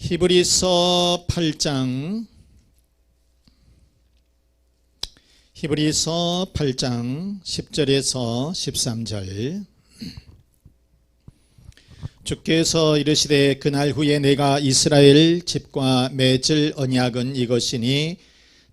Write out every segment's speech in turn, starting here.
히브리서 8장 10절에서 13절. 주께서 이르시되 그날 후에 내가 이스라엘 집과 맺을 언약은 이것이니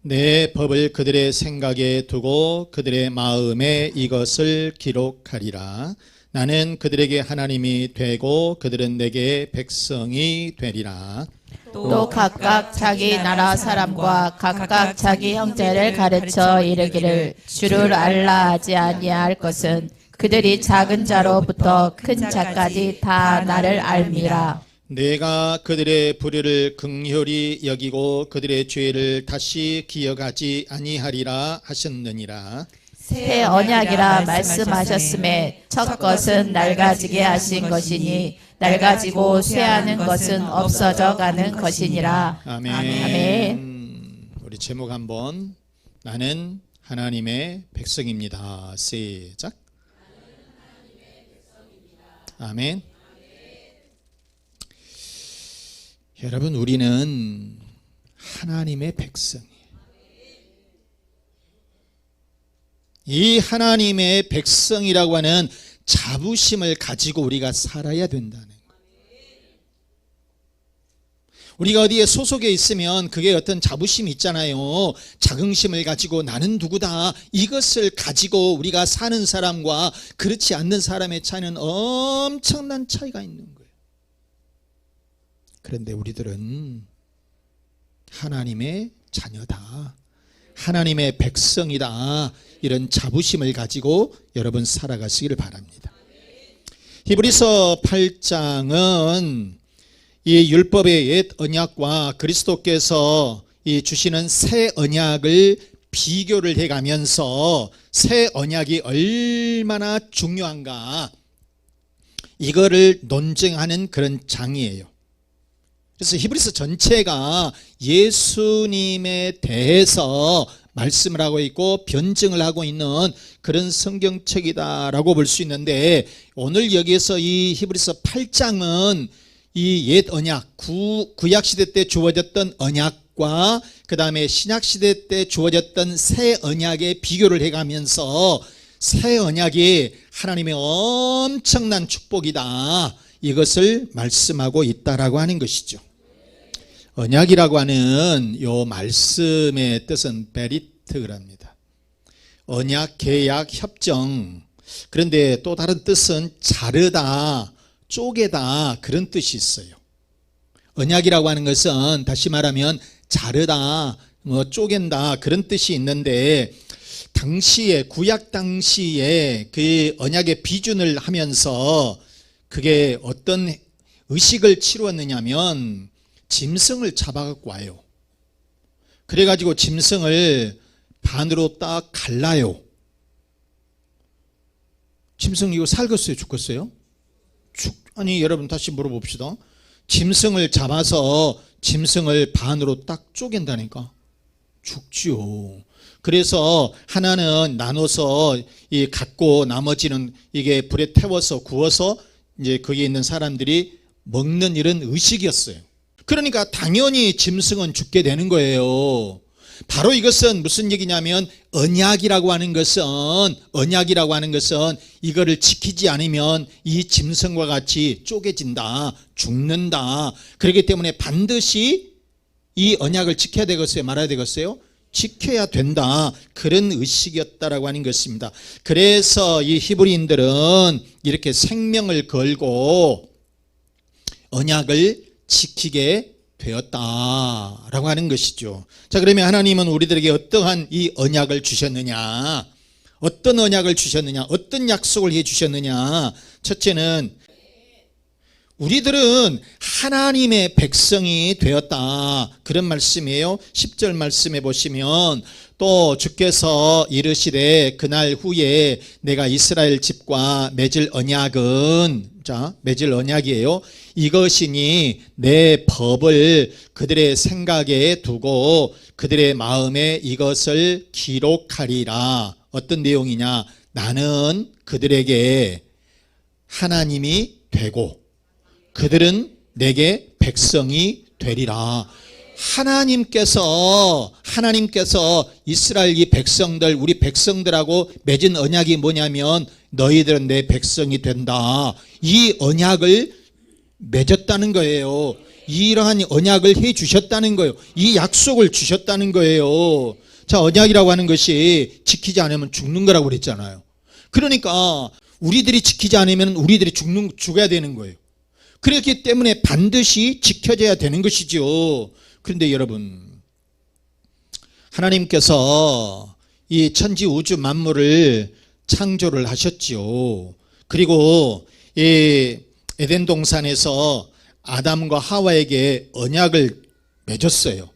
내 법을 그들의 생각에 두고 그들의 마음에 이것을 기록하리라. 나는 그들에게 하나님이 되고 그들은 내게 백성이 되리라. 또 각각 자기 나라 사람과 각각 자기 형제를 가르쳐 이르기를 주를 알라 하지 아니할 것은 그들이 작은 자로부터 큰 자까지 다 나를 알미라. 내가 그들의 불의를 긍휼히 여기고 그들의 죄를 다시 기억하지 아니하리라 하셨느니라. 새 언약이라 말씀하셨음에 첫 것은 낡아지게 하신 것이니 낡아지고 쇠하는 것은 없어져 가는 것이니라. 아멘. 아멘. 우리 제목 한번, 나는 하나님의 백성입니다. 시작. 아멘. 여러분, 우리는 하나님의 백성이에요. 이 하나님의 백성이라고 하는 자부심을 가지고 우리가 살아야 된다는 거예요. 우리가 어디에 소속해 있으면 그게 어떤 자부심이 있잖아요. 자긍심을 가지고 나는 누구다, 이것을 가지고 우리가 사는 사람과 그렇지 않는 사람의 차이는 엄청난 차이가 있는 거예요. 그런데 우리들은 하나님의 자녀다, 하나님의 백성이다, 이런 자부심을 가지고 여러분 살아가시기를 바랍니다. 히브리서 8장은 이 율법의 옛 언약과 그리스도께서 이 주시는 새 언약을 비교를 해가면서 새 언약이 얼마나 중요한가, 이거를 논증하는 그런 장이에요. 그래서 히브리서 전체가 예수님에 대해서 말씀을 하고 있고 변증을 하고 있는 그런 성경책이다라고 볼 수 있는데, 오늘 여기에서 이 히브리서 8장은 이 옛 언약, 구약시대 때 주어졌던 언약과 그 다음에 신약시대 때 주어졌던 새 언약의 비교를 해가면서 새 언약이 하나님의 엄청난 축복이다, 이것을 말씀하고 있다라고 하는 것이죠. 언약이라고 하는 요 말씀의 뜻은 베리트랍니다. 언약, 계약, 협정. 그런데 또 다른 뜻은 자르다, 쪼개다, 그런 뜻이 있어요. 언약이라고 하는 것은 다시 말하면 자르다, 쪼갠다, 그런 뜻이 있는데, 당시에, 구약 당시에 그 언약의 비준을 하면서 그게 어떤 의식을 치루었느냐면 짐승을 잡아갖고 와요. 그래가지고 짐승을 반으로 딱 갈라요. 짐승 이거 살겠어요, 죽겠어요? 아니, 여러분 다시 물어봅시다. 짐승을 잡아서 짐승을 반으로 딱 쪼갠다니까 죽지요. 그래서 하나는 나눠서 갖고 나머지는 이게 불에 태워서 구워서 이제 거기에 있는 사람들이 먹는 이런 의식이었어요. 그러니까 당연히 짐승은 죽게 되는 거예요. 바로 이것은 무슨 얘기냐면, 언약이라고 하는 것은 이거를 지키지 않으면 이 짐승과 같이 쪼개진다, 죽는다. 그렇기 때문에 반드시 이 언약을 지켜야 되겠어요, 말아야 되겠어요? 지켜야 된다, 그런 의식이었다라고 하는 것입니다. 그래서 이 히브리인들은 이렇게 생명을 걸고 언약을 지키게 되었다라고 하는 것이죠. 자, 그러면 하나님은 우리들에게 어떠한 이 언약을 주셨느냐, 어떤 언약을 주셨느냐, 어떤 약속을 해 주셨느냐. 첫째는 우리들은 하나님의 백성이 되었다, 그런 말씀이에요. 10절 말씀해 보시면, 또 주께서 이르시되 그날 후에 내가 이스라엘 집과 맺을 언약은, 자, 맺을 언약이에요. 이것이니 내 법을 그들의 생각에 두고 그들의 마음에 이것을 기록하리라. 어떤 내용이냐, 나는 그들에게 하나님이 되고 그들은 내게 백성이 되리라. 하나님께서 이스라엘 이 백성들, 우리 백성들하고 맺은 언약이 뭐냐면 너희들은 내 백성이 된다. 이 언약을 맺었다는 거예요. 이러한 언약을 해 주셨다는 거예요. 이 약속을 주셨다는 거예요. 자, 언약이라고 하는 것이 지키지 않으면 죽는 거라고 그랬잖아요. 그러니까 우리들이 지키지 않으면 우리들이 죽어야 되는 거예요. 그렇기 때문에 반드시 지켜져야 되는 것이죠. 그런데 여러분, 하나님께서 이 천지 우주 만물을 창조를 하셨지요. 그리고 이 에덴 동산에서 아담과 하와에게 언약을 맺었어요.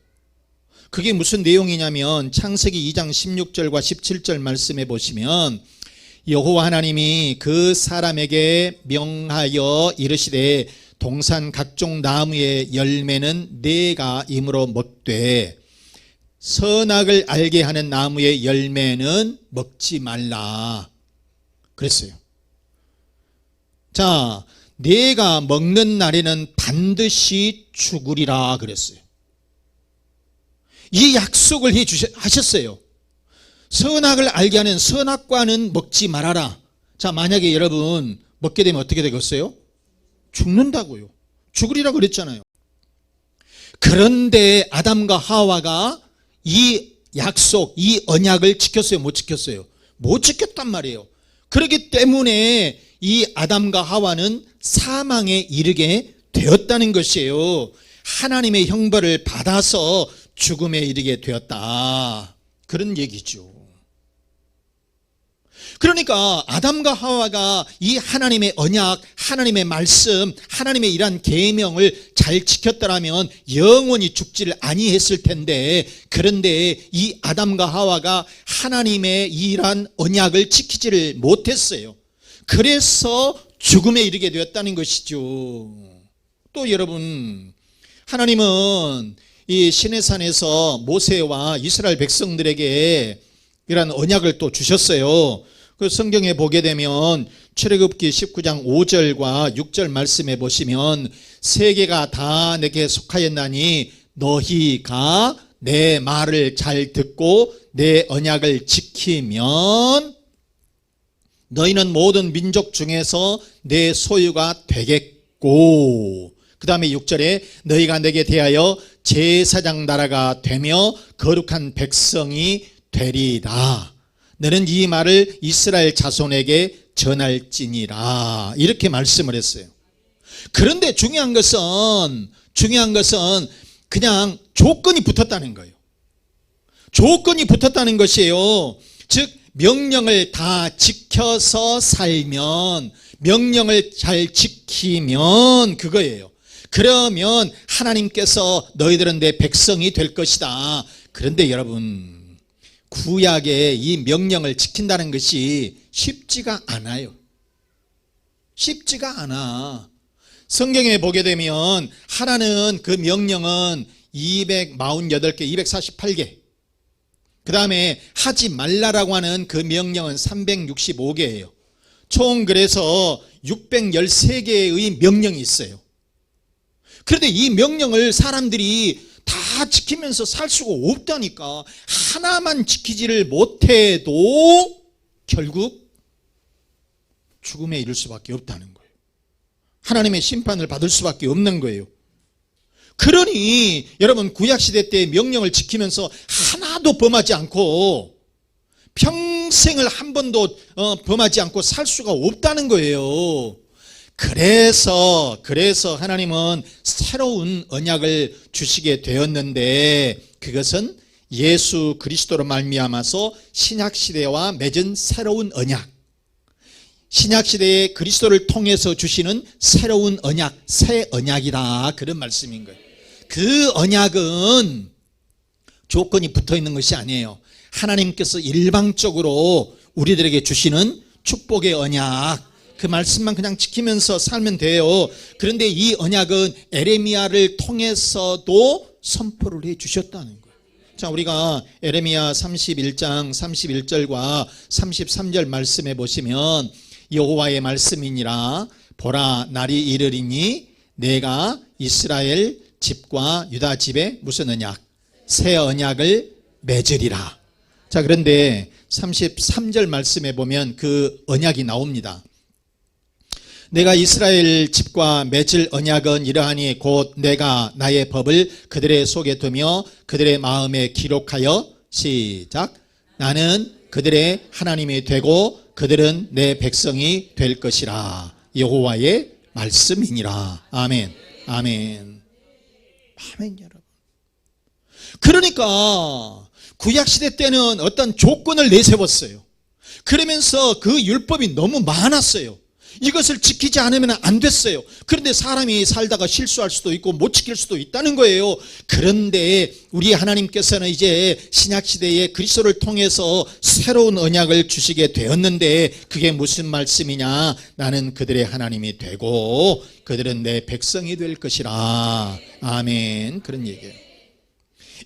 그게 무슨 내용이냐면 창세기 2장 16절과 17절 말씀해 보시면 여호와 하나님이 그 사람에게 명하여 이르시되 동산 각종 나무의 열매는 네가 임으로 먹되 선악을 알게 하는 나무의 열매는 먹지 말라 그랬어요. 자, 네가 먹는 날에는 반드시 죽으리라 그랬어요. 이 약속을 하셨어요. 선악을 알게 하는 선악과는 먹지 말아라. 자, 만약에 여러분 먹게 되면 어떻게 되겠어요? 죽는다고요. 죽으리라 그랬잖아요. 그런데 아담과 하와가 이 약속, 이 언약을 지켰어요? 못 지켰어요? 못 지켰단 말이에요. 그렇기 때문에 이 아담과 하와는 사망에 이르게 되었다는 것이에요. 하나님의 형벌을 받아서 죽음에 이르게 되었다. 그런 얘기죠. 그러니까 아담과 하와가 이 하나님의 언약, 하나님의 말씀, 하나님의 이러한 계명을 잘 지켰더라면 영원히 죽지를 아니했을 텐데, 그런데 이 아담과 하와가 하나님의 이러한 언약을 지키지를 못했어요. 그래서 죽음에 이르게 되었다는 것이죠. 또 여러분, 하나님은 이 시내산에서 모세와 이스라엘 백성들에게 이러한 언약을 또 주셨어요. 그 성경에 보게 되면 출애굽기 19장 5절과 6절 말씀해 보시면 세계가 다 내게 속하였나니 너희가 내 말을 잘 듣고 내 언약을 지키면 너희는 모든 민족 중에서 내 소유가 되겠고, 그 다음에 6절에 너희가 내게 대하여 제사장 나라가 되며 거룩한 백성이 되리라. 너는 이 말을 이스라엘 자손에게 전할지니라. 이렇게 말씀을 했어요. 그런데 중요한 것은 그냥 조건이 붙었다는 거예요. 조건이 붙었다는 것이에요. 즉 명령을 다 지켜서 살면, 명령을 잘 지키면 그거예요. 그러면 하나님께서 너희들은 내 백성이 될 것이다. 그런데 여러분, 구약의 이 명령을 지킨다는 것이 쉽지가 않아요. 쉽지가 않아. 성경에 보게 되면 하나는 그 명령은 248개, 248개. 그 다음에 하지 말라라고 하는 그 명령은 365개예요. 총 그래서 613개의 명령이 있어요. 그런데 이 명령을 사람들이 다 지키면서 살 수가 없다니까. 하나만 지키지를 못해도 결국 죽음에 이를 수밖에 없다는 거예요. 하나님의 심판을 받을 수밖에 없는 거예요. 그러니 여러분, 구약시대 때 명령을 지키면서 하나도 범하지 않고 평생을 한 번도 범하지 않고 살 수가 없다는 거예요. 그래서 하나님은 새로운 언약을 주시게 되었는데, 그것은 예수 그리스도로 말미암아서 신약시대와 맺은 새로운 언약, 신약시대의 그리스도를 통해서 주시는 새로운 언약, 새 언약이다, 그런 말씀인 거예요. 그 언약은 조건이 붙어있는 것이 아니에요. 하나님께서 일방적으로 우리들에게 주시는 축복의 언약, 그 말씀만 그냥 지키면서 살면 돼요. 그런데 이 언약은 에레미야를 통해서도 선포를 해 주셨다는 거예요. 자, 우리가 에레미야 31장 31절과 33절 말씀해 보시면 여호와의 말씀이니라. 보라, 날이 이르리니 내가 이스라엘 집과 유다 집에 무슨 언약? 새 언약을 맺으리라. 자, 그런데 33절 말씀에 보면 그 언약이 나옵니다. 내가 이스라엘 집과 맺을 언약은 이러하니 곧 내가 나의 법을 그들의 속에 두며 그들의 마음에 기록하여 시작. 나는 그들의 하나님이 되고 그들은 내 백성이 될 것이라. 여호와의 말씀이니라. 아멘. 아멘. 아멘, 여러분. 그러니까 구약시대 때는 어떤 조건을 내세웠어요. 그러면서 그 율법이 너무 많았어요. 이것을 지키지 않으면 안 됐어요. 그런데 사람이 살다가 실수할 수도 있고 못 지킬 수도 있다는 거예요. 그런데 우리 하나님께서는 이제 신약시대에 그리스도를 통해서 새로운 언약을 주시게 되었는데 그게 무슨 말씀이냐? 나는 그들의 하나님이 되고 그들은 내 백성이 될 것이라. 아멘. 그런 얘기예요.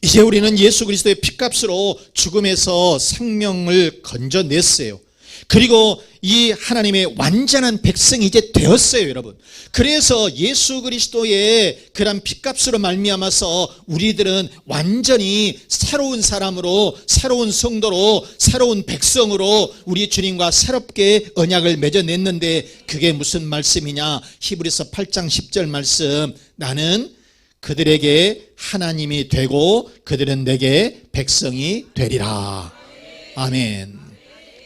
이제 우리는 예수 그리스도의 피값으로 죽음에서 생명을 건져냈어요. 그리고 이 하나님의 완전한 백성이 이제 되었어요, 여러분. 그래서 예수 그리스도의 그런 피값으로 말미암아서 우리들은 완전히 새로운 사람으로, 새로운 성도로, 새로운 백성으로 우리 주님과 새롭게 언약을 맺어냈는데 그게 무슨 말씀이냐? 히브리서 8장 10절 말씀. 나는 그들에게 하나님이 되고 그들은 내게 백성이 되리라. 아멘.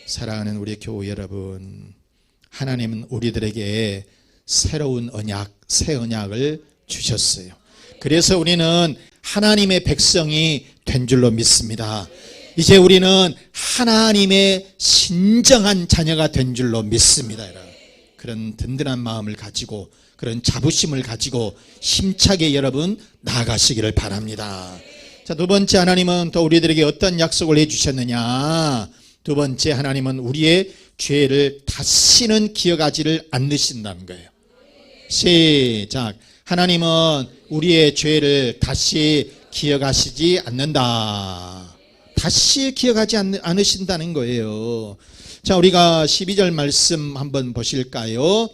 사랑하는 우리 교우 여러분, 하나님은 우리들에게 새로운 언약, 새 언약을 주셨어요. 그래서 우리는 하나님의 백성이 된 줄로 믿습니다. 이제 우리는 하나님의 신정한 자녀가 된 줄로 믿습니다. 그런 든든한 마음을 가지고 그런 자부심을 가지고 힘차게 여러분 나아가시기를 바랍니다. 자, 두 번째, 하나님은 또 우리들에게 어떤 약속을 해주셨느냐? 두 번째, 하나님은 우리의 죄를 다시는 기억하지를 않으신다는 거예요. 시작. 하나님은 우리의 죄를 다시 기억하시지 않는다. 다시 기억하지 않으신다는 거예요. 자, 우리가 12절 말씀 한번 보실까요?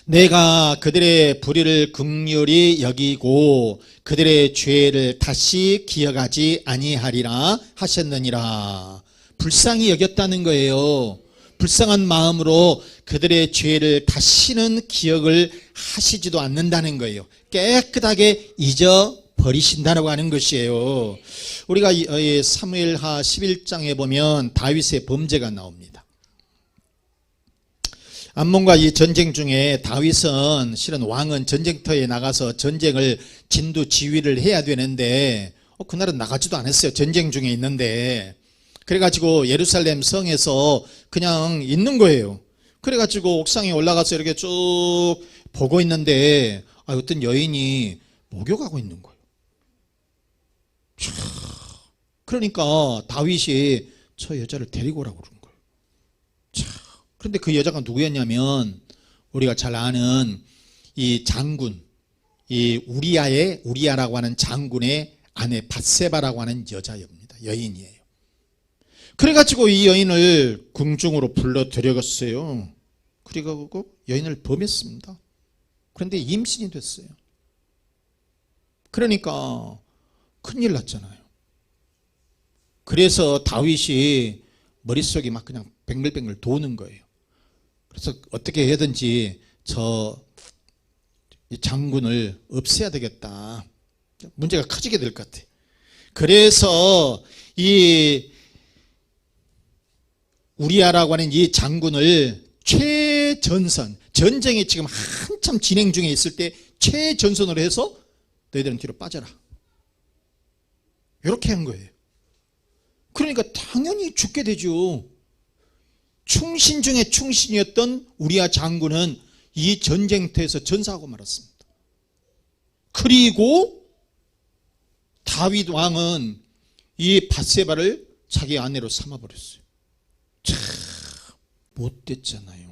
내가 그들의 불의를 긍휼히 여기고 그들의 죄를 다시 기억하지 아니하리라 하셨느니라. 불쌍히 여겼다는 거예요. 불쌍한 마음으로 그들의 죄를 다시는 기억을 하시지도 않는다는 거예요. 깨끗하게 잊어버리신다고 하는 것이에요. 우리가 사무엘하 11장에 보면 다윗의 범죄가 나옵니다. 암몬과 이 전쟁 중에 다윗은 실은 왕은 전쟁터에 나가서 전쟁을 진두지휘를 해야 되는데 그날은 나가지도 않았어요. 전쟁 중에 있는데. 그래가지고 예루살렘 성에서 그냥 있는 거예요. 그래가지고 옥상에 올라가서 이렇게 쭉 보고 있는데 어떤 여인이 목욕하고 있는 거예요. 그러니까 다윗이 저 여자를 데리고 오라고 그러는 거예요. 그런데 그 여자가 누구였냐면 우리가 잘 아는 이 장군, 이 우리아라고 하는 장군의 아내 밧세바라고 하는 여인이에요. 그래가지고 이 여인을 궁중으로 불러 들여갔어요. 그리고 여인을 범했습니다. 그런데 임신이 됐어요. 그러니까 큰일 났잖아요. 그래서 다윗이 머릿속이 막 그냥 뱅글뱅글 도는 거예요. 그래서 어떻게 해야든지 이 장군을 없애야 되겠다. 문제가 커지게 될 것 같아. 그래서 이 우리아라고 하는 이 장군을 최전선, 전쟁이 지금 한참 진행 중에 있을 때 최전선으로 해서 너희들은 뒤로 빠져라. 이렇게 한 거예요. 그러니까 당연히 죽게 되죠. 충신 중에 충신이었던 우리아 장군은 이 전쟁터에서 전사하고 말았습니다. 그리고 다윗 왕은 이 밧세바를 자기 아내로 삼아버렸어요. 참 못됐잖아요.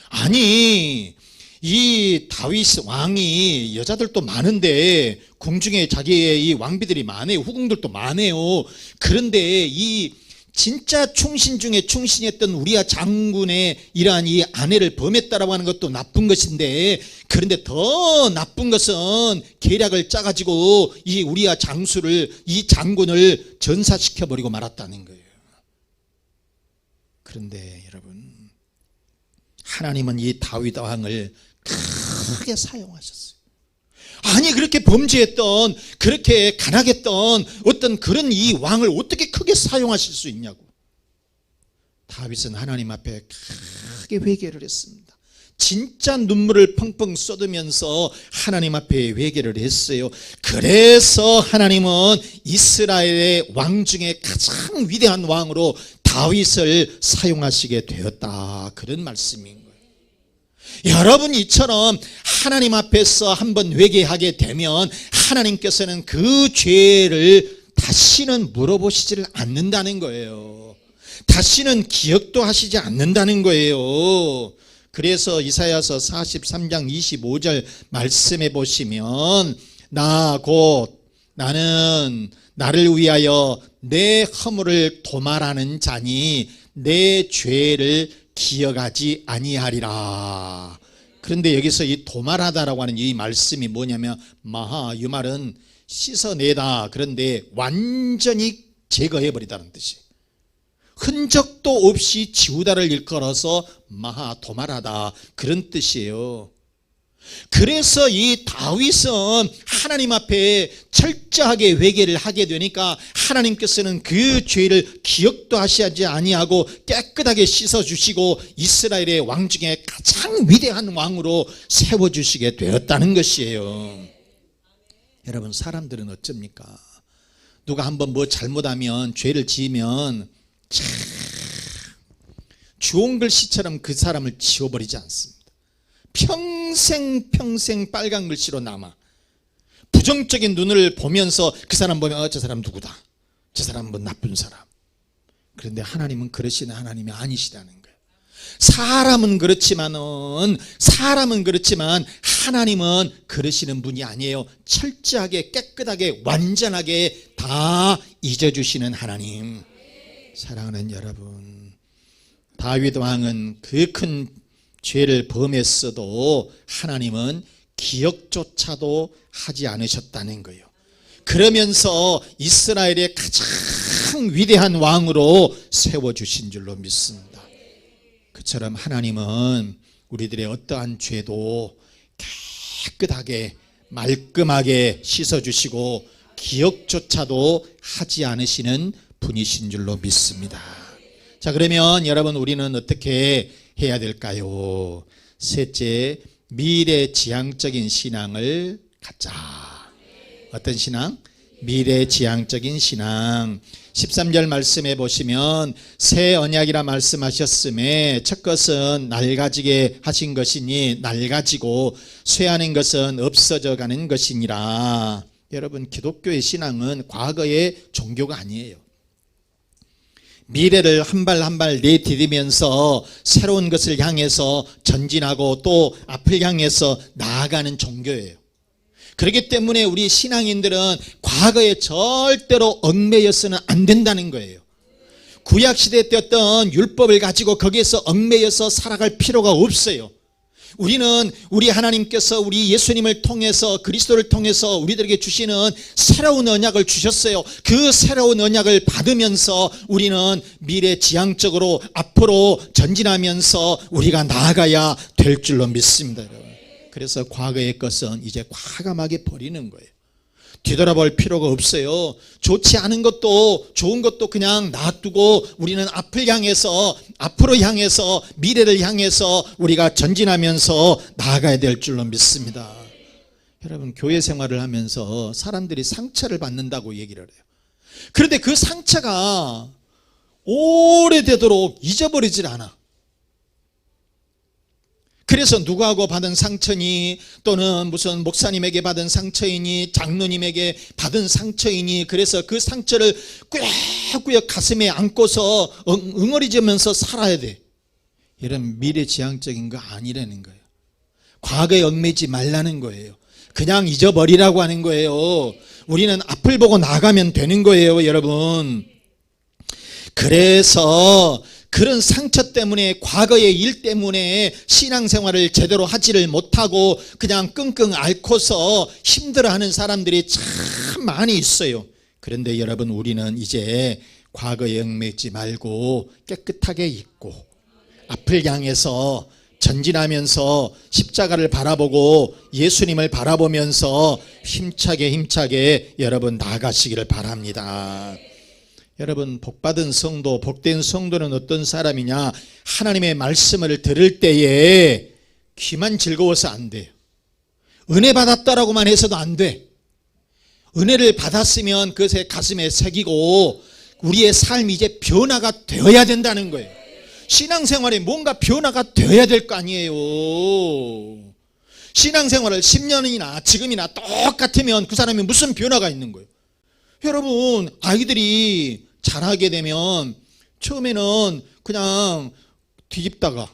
아니 이 다윗 왕이 여자들도 많은데 궁중에 자기의 이 왕비들이 많아요. 후궁들도 많아요. 그런데 이 진짜 충신 중에 충신이었던 우리아 장군의 이러한 이 아내를 범했다라고 하는 것도 나쁜 것인데, 그런데 더 나쁜 것은 계략을 짜가지고 이 우리아 이 장군을 전사시켜버리고 말았다는 거예요. 그런데 여러분, 하나님은 이 다윗 왕을 크게 사용하셨어요. 아니, 그렇게 범죄했던, 그렇게 간악했던 어떤 그런 이 왕을 어떻게 크게 사용하실 수 있냐고. 다윗은 하나님 앞에 크게 회개를 했습니다. 진짜 눈물을 펑펑 쏟으면서 하나님 앞에 회개를 했어요. 그래서 하나님은 이스라엘의 왕 중에 가장 위대한 왕으로 다윗을 사용하시게 되었다, 그런 말씀인 거예요. 여러분, 이처럼 하나님 앞에서 한번 회개하게 되면 하나님께서는 그 죄를 다시는 물어보시지를 않는다는 거예요. 다시는 기억도 하시지 않는다는 거예요. 그래서 이사야서 43장 25절 말씀해 보시면, 나는 나를 위하여 내 허물을 도말하는 자니 내 죄를 기억하지 아니하리라. 그런데 여기서 이 도말하다라고 하는 이 말씀이 뭐냐면, 이 말은 씻어내다, 그런데 완전히 제거해버리다는 뜻이에요. 흔적도 없이 지우다를 일컬어서 도말하다, 그런 뜻이에요. 그래서 이 다윗은 하나님 앞에 철저하게 회개를 하게 되니까 하나님께서는 그 죄를 기억도 하시지 아니하고 깨끗하게 씻어주시고 이스라엘의 왕 중에 가장 위대한 왕으로 세워주시게 되었다는 것이에요. 여러분, 사람들은 어쩝니까? 누가 한번 뭐 잘못하면, 죄를 지으면 좋은 글씨처럼 그 사람을 지워버리지 않습니다. 평생 빨간 글씨로 남아. 부정적인 눈을 보면서 그 사람 보면 저 사람 누구다, 저 사람은 뭐 나쁜 사람. 그런데 하나님은 그러시는 하나님이 아니시다는 거예요. 사람은 그렇지만 하나님은 그러시는 분이 아니에요. 철저하게 깨끗하게 완전하게 다 잊어주시는 하나님. 사랑하는 여러분, 다윗 왕은 그 큰 죄를 범했어도 하나님은 기억조차도 하지 않으셨다는 거예요. 그러면서 이스라엘의 가장 위대한 왕으로 세워주신 줄로 믿습니다. 그처럼 하나님은 우리들의 어떠한 죄도 깨끗하게 말끔하게 씻어주시고 기억조차도 하지 않으시는 분이신 줄로 믿습니다. 자, 그러면 여러분, 우리는 어떻게 해야 될까요? 셋째, 미래지향적인 신앙을 갖자. 어떤 신앙? 미래지향적인 신앙. 13절 말씀해 보시면, 새 언약이라 말씀하셨음에 첫 것은 낡아지게 하신 것이니 낡아지고 쇠하는 것은 없어져 가는 것이니라. 여러분, 기독교의 신앙은 과거의 종교가 아니에요. 미래를 한 발 한 발 내디디면서 새로운 것을 향해서 전진하고 또 앞을 향해서 나아가는 종교예요. 그렇기 때문에 우리 신앙인들은 과거에 절대로 얽매여서는 안 된다는 거예요. 구약시대 때였던 율법을 가지고 거기에서 얽매여서 살아갈 필요가 없어요. 우리는 우리 하나님께서 우리 예수님을 통해서, 그리스도를 통해서 우리들에게 주시는 새로운 언약을 주셨어요. 그 새로운 언약을 받으면서 우리는 미래지향적으로 앞으로 전진하면서 우리가 나아가야 될 줄로 믿습니다, 여러분. 그래서 과거의 것은 이제 과감하게 버리는 거예요. 뒤돌아볼 필요가 없어요. 좋지 않은 것도 좋은 것도 그냥 놔두고 우리는 앞을 향해서, 앞으로 향해서, 미래를 향해서 우리가 전진하면서 나아가야 될 줄로 믿습니다. 여러분, 교회 생활을 하면서 사람들이 상처를 받는다고 얘기를 해요. 그런데 그 상처가 오래되도록 잊어버리질 않아. 그래서 누구하고 받은 상처니, 또는 무슨 목사님에게 받은 상처이니, 장로님에게 받은 상처이니, 그래서 그 상처를 꾸역꾸역 가슴에 안고서 응어리지면서 살아야 돼. 이런 미래지향적인 거 아니라는 거예요. 과거에 얽매지 말라는 거예요. 그냥 잊어버리라고 하는 거예요. 우리는 앞을 보고 나가면 되는 거예요, 여러분. 그래서 그런 상처 때문에, 과거의 일 때문에 신앙생활을 제대로 하지를 못하고 그냥 끙끙 앓고서 힘들어하는 사람들이 참 많이 있어요. 그런데 여러분, 우리는 이제 과거에 얽매이지 말고 깨끗하게 잊고 앞을 향해서 전진하면서 십자가를 바라보고 예수님을 바라보면서 힘차게 여러분 나아가시기를 바랍니다. 여러분, 복받은 성도, 복된 성도는 어떤 사람이냐? 하나님의 말씀을 들을 때에 귀만 즐거워서 안 돼요. 은혜 받았다라고만 해서도 안 돼. 은혜를 받았으면 그것에 가슴에 새기고 우리의 삶이 이제 변화가 되어야 된다는 거예요. 신앙생활에 뭔가 변화가 되어야 될 거 아니에요. 신앙생활을 10년이나 지금이나 똑같으면 그 사람이 무슨 변화가 있는 거예요? 여러분, 아이들이 자라게 되면 처음에는 그냥 뒤집다가,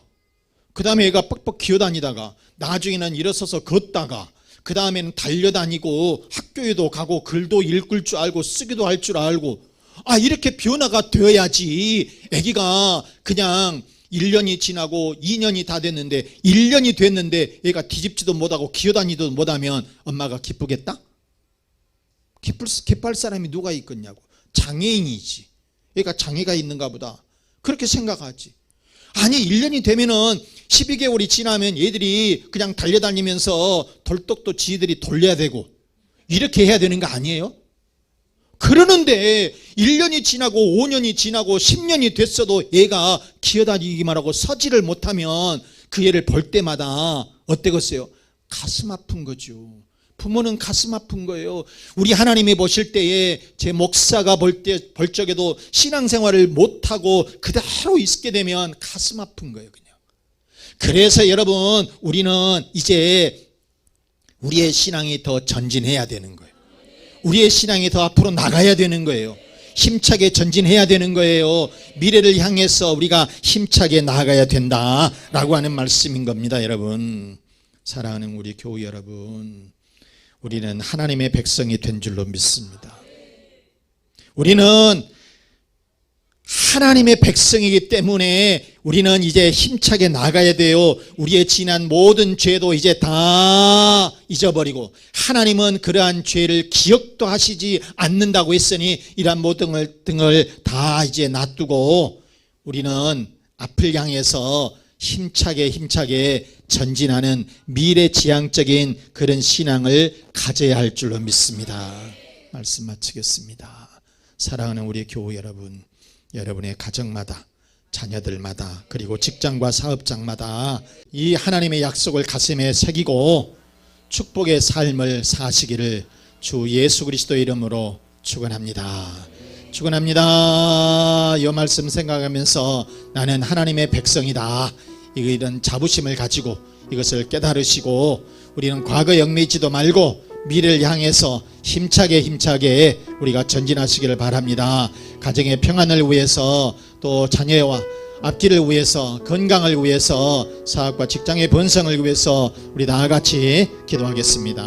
그 다음에 애가 뻑뻑 기어다니다가, 나중에는 일어서서 걷다가, 그 다음에는 달려다니고 학교에도 가고 글도 읽을 줄 알고 쓰기도 할 줄 알고, 이렇게 변화가 되어야지. 애기가 그냥 1년이 지나고 2년이 다 됐는데 1년이 됐는데 얘가 뒤집지도 못하고 기어다니도 못하면 엄마가 기쁘겠다? 기뻐할 사람이 누가 있겠냐고. 장애인이지. 얘가 장애가 있는가 보다. 그렇게 생각하지. 아니, 1년이 되면은 12개월이 지나면 얘들이 그냥 달려다니면서 돌떡도 지들이 돌려야 되고 이렇게 해야 되는 거 아니에요? 그러는데 1년이 지나고 5년이 지나고 10년이 됐어도 얘가 기어다니기만 하고 서지를 못하면 그 애를 볼 때마다 어때겠어요? 가슴 아픈 거죠. 부모는 가슴 아픈 거예요. 우리 하나님이 보실 때에 제 목사가 볼 적에도 신앙생활을 못하고 그대로 있게 되면 가슴 아픈 거예요, 그냥. 그래서 여러분, 우리는 이제 우리의 신앙이 더 전진해야 되는 거예요. 우리의 신앙이 더 앞으로 나가야 되는 거예요. 힘차게 전진해야 되는 거예요. 미래를 향해서 우리가 힘차게 나아가야 된다라고 하는 말씀인 겁니다, 여러분. 사랑하는 우리 교우 여러분, 우리는 하나님의 백성이 된 줄로 믿습니다. 우리는 하나님의 백성이기 때문에 우리는 이제 힘차게 나가야 돼요. 우리의 지난 모든 죄도 이제 다 잊어버리고, 하나님은 그러한 죄를 기억도 하시지 않는다고 했으니 이러한 모든 등을 다 이제 놔두고 우리는 앞을 향해서 힘차게 전진하는 미래지향적인 그런 신앙을 가져야 할 줄로 믿습니다. 말씀 마치겠습니다. 사랑하는 우리 교우 여러분, 여러분의 가정마다, 자녀들마다, 그리고 직장과 사업장마다 이 하나님의 약속을 가슴에 새기고 축복의 삶을 사시기를 주 예수 그리스도의 이름으로 축원합니다. 축원합니다. 이 말씀 생각하면서 나는 하나님의 백성이다, 이런 자부심을 가지고 이것을 깨달으시고 우리는 과거에 얽매이지도 말고 미래를 향해서 힘차게 우리가 전진하시기를 바랍니다. 가정의 평안을 위해서, 또 자녀와 앞길을 위해서, 건강을 위해서, 사업과 직장의 번성을 위해서 우리 다 같이 기도하겠습니다.